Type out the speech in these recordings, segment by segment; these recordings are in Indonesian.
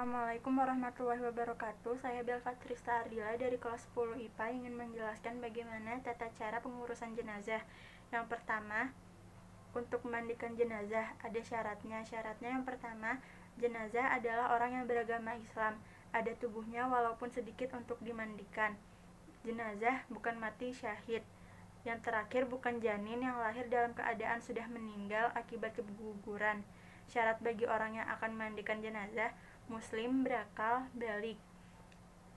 Assalamualaikum warahmatullahi wabarakatuh. Saya Belva Trista Ardila dari kelas 10 IPA ingin menjelaskan bagaimana tata cara pengurusan jenazah. Yang pertama, untuk memandikan jenazah ada syaratnya. Syaratnya yang pertama, jenazah adalah orang yang beragama Islam. Ada tubuhnya walaupun sedikit untuk dimandikan. Jenazah bukan mati syahid. Yang terakhir, bukan janin yang lahir dalam keadaan sudah meninggal akibat keguguran. Syarat bagi orang yang akan memandikan jenazah, muslim, berakal, balik.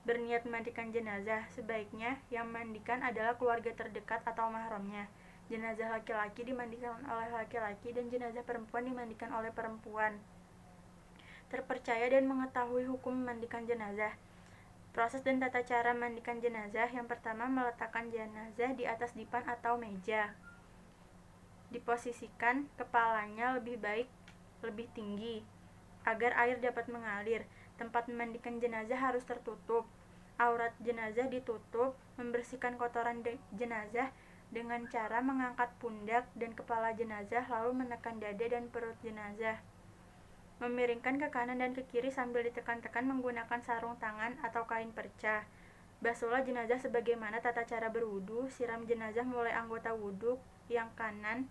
Berniat memandikan jenazah, sebaiknya yang memandikan adalah keluarga terdekat atau mahramnya. Jenazah laki-laki dimandikan oleh laki-laki dan jenazah perempuan dimandikan oleh perempuan. Terpercaya dan mengetahui hukum memandikan jenazah. Proses dan tata cara memandikan jenazah. Yang pertama, meletakkan jenazah di atas dipan atau meja. Diposisikan kepalanya lebih tinggi agar air dapat mengalir. Tempat memandikan jenazah harus tertutup. Aurat jenazah ditutup. Membersihkan kotoran jenazah dengan cara mengangkat pundak dan kepala jenazah lalu menekan dada dan perut jenazah. Memiringkan ke kanan dan ke kiri sambil ditekan-tekan menggunakan sarung tangan atau kain perca. Basuhlah jenazah sebagaimana tata cara berwudu. Siram jenazah mulai anggota wudu yang kanan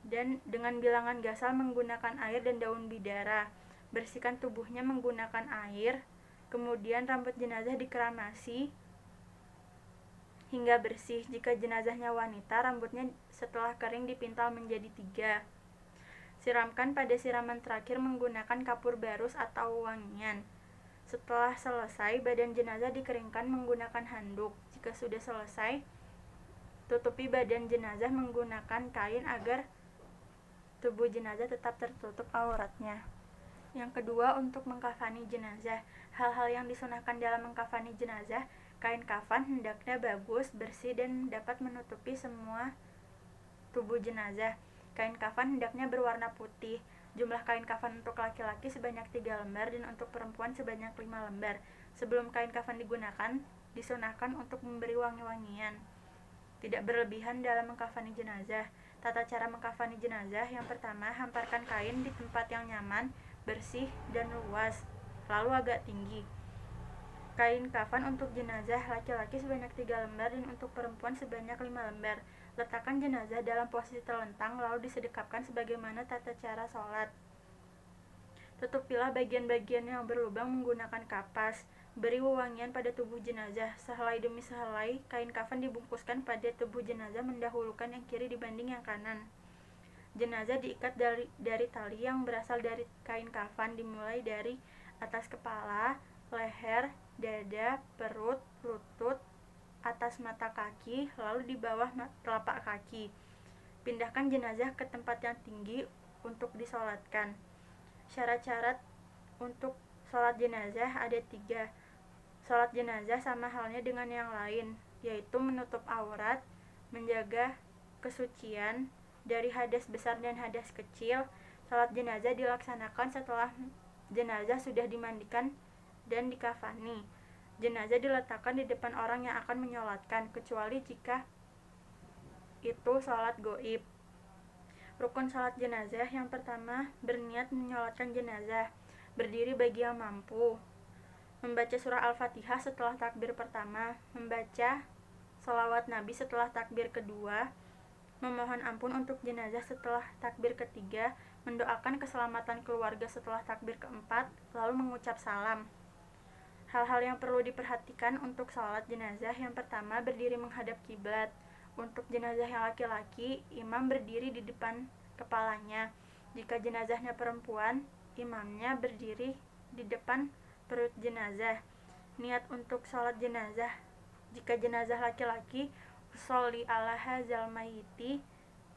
dan dengan bilangan gasal menggunakan air dan daun bidara. Bersihkan tubuhnya menggunakan air. Kemudian rambut jenazah dikeramasi hingga bersih. Jika jenazahnya wanita, rambutnya setelah kering dipintal menjadi 3. Siramkan pada siraman terakhir menggunakan kapur barus atau wangian. Setelah selesai, badan jenazah dikeringkan menggunakan handuk. Jika sudah selesai, tutupi badan jenazah menggunakan kain agar tubuh jenazah tetap tertutup auratnya. Yang kedua, untuk mengkafani jenazah. Hal-hal yang disunahkan dalam mengkafani jenazah, kain kafan hendaknya bagus, bersih, dan dapat menutupi semua tubuh jenazah. Kain kafan hendaknya berwarna putih. Jumlah kain kafan untuk laki-laki sebanyak 3 lembar dan untuk perempuan sebanyak 5 lembar. Sebelum kain kafan digunakan, disunahkan untuk memberi wangi-wangian. Tidak berlebihan dalam mengkafani jenazah. Tata cara mengkafani jenazah. Yang pertama, hamparkan kain di tempat yang nyaman, bersih, dan luas, lalu agak tinggi. Kain kafan untuk jenazah laki-laki sebanyak 3 lembar dan untuk perempuan sebanyak 5 lembar. Letakkan jenazah dalam posisi terlentang lalu disedekapkan sebagaimana tata cara sholat. Tutupilah bagian-bagian yang berlubang menggunakan kapas. Beri wewangian pada tubuh jenazah. Sehelai demi sehelai kain kafan dibungkuskan pada tubuh jenazah mendahulukan yang kiri dibanding yang kanan. Jenazah diikat dari tali yang berasal dari kain kafan, dimulai dari atas kepala, leher, dada, perut, lutut, atas mata kaki, lalu di bawah telapak kaki. Pindahkan jenazah ke tempat yang tinggi untuk disolatkan. Syarat-syarat untuk sholat jenazah ada 3. Sholat jenazah sama halnya dengan yang lain, yaitu menutup aurat, menjaga kesucian dari hadas besar dan hadas kecil. Sholat jenazah dilaksanakan setelah jenazah sudah dimandikan dan dikafani. Jenazah diletakkan di depan orang yang akan menyolatkan, kecuali jika itu sholat goib. Rukun sholat jenazah. Yang pertama, berniat menyolatkan jenazah. Berdiri bagi yang mampu. Membaca surah Al-Fatihah setelah takbir pertama. Membaca sholawat Nabi setelah takbir kedua. Memohon ampun untuk jenazah setelah takbir ketiga. Mendoakan keselamatan keluarga setelah takbir keempat. Lalu mengucap salam. Hal-hal yang perlu diperhatikan untuk sholat jenazah. Yang pertama, berdiri menghadap kiblat. Untuk jenazah yang laki-laki, imam berdiri di depan kepalanya. Jika jenazahnya perempuan, imamnya berdiri di depan perut jenazah. Niat untuk sholat jenazah. Jika jenazah laki-laki, sholli ala hadzal mayyiti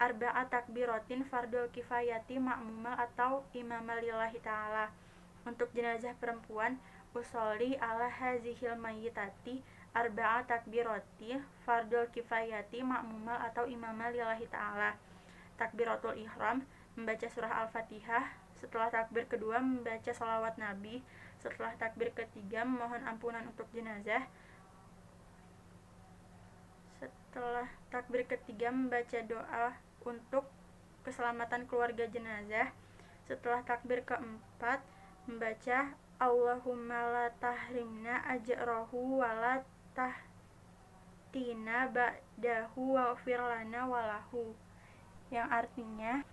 arba'a takbiratin fardul kifayati ma'muma atau imama lillahi ta'ala. Untuk jenazah perempuan, usolli ala hazihil mayyitati arba'a takbirati fardul kifayati ma'muma atau imama lillahi ta'ala. Takbiratul ihram, membaca surah Al-Fatihah. Setelah takbir kedua, membaca sholawat Nabi. Setelah takbir ketiga, memohon ampunan untuk jenazah. Setelah takbir ketiga, membaca doa untuk keselamatan keluarga jenazah. Setelah takbir keempat, membaca Allahumma la tahrimna ajrahu wa la tahtina ba'dahu waghfir lana walahu, yang artinya,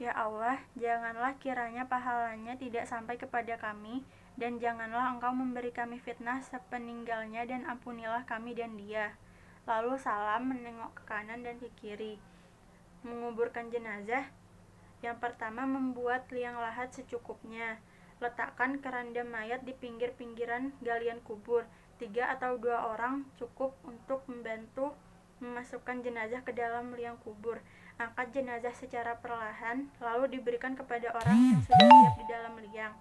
ya Allah, janganlah kiranya pahalanya tidak sampai kepada kami, dan janganlah Engkau memberi kami fitnah sepeninggalnya, dan ampunilah kami dan dia. Lalu salam, menengok ke kanan dan ke kiri. Menguburkan jenazah. Yang pertama, membuat liang lahat secukupnya. Letakkan keranda mayat di pinggir-pinggiran galian kubur. 3 atau 2 orang cukup untuk membantu memasukkan jenazah ke dalam liang kubur. Angkat jenazah secara perlahan, lalu diberikan kepada orang yang sudah siap di dalam liang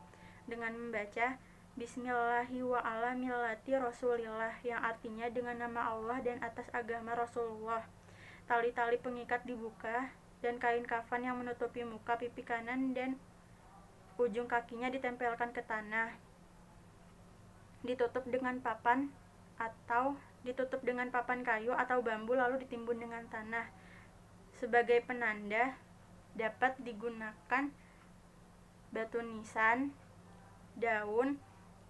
dengan membaca Bismillahi wa ala millati Rasulillah, yang artinya dengan nama Allah dan atas agama Rasulullah. Tali-tali pengikat dibuka dan kain kafan yang menutupi muka, pipi kanan, dan ujung kakinya ditempelkan ke tanah. Ditutup dengan papan kayu atau bambu, lalu ditimbun dengan tanah. Sebagai penanda, dapat digunakan batu nisan, daun,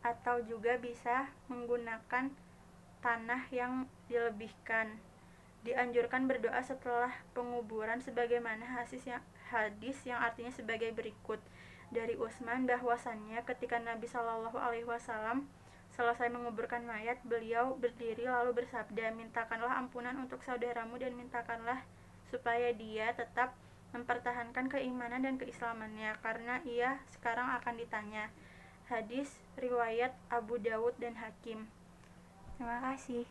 atau juga bisa menggunakan tanah yang dilebihkan. Dianjurkan berdoa setelah penguburan sebagaimana hadis yang artinya sebagai berikut. Dari Utsman bahwasannya ketika Nabi Shallallahu alaihi wasallam selesai menguburkan mayat, beliau berdiri lalu bersabda, mintakanlah ampunan untuk saudaramu dan mintakanlah supaya dia tetap mempertahankan keimanan dan keislamannya, karena ia sekarang akan ditanya. Hadis riwayat Abu Dawud dan Hakim. Terima kasih.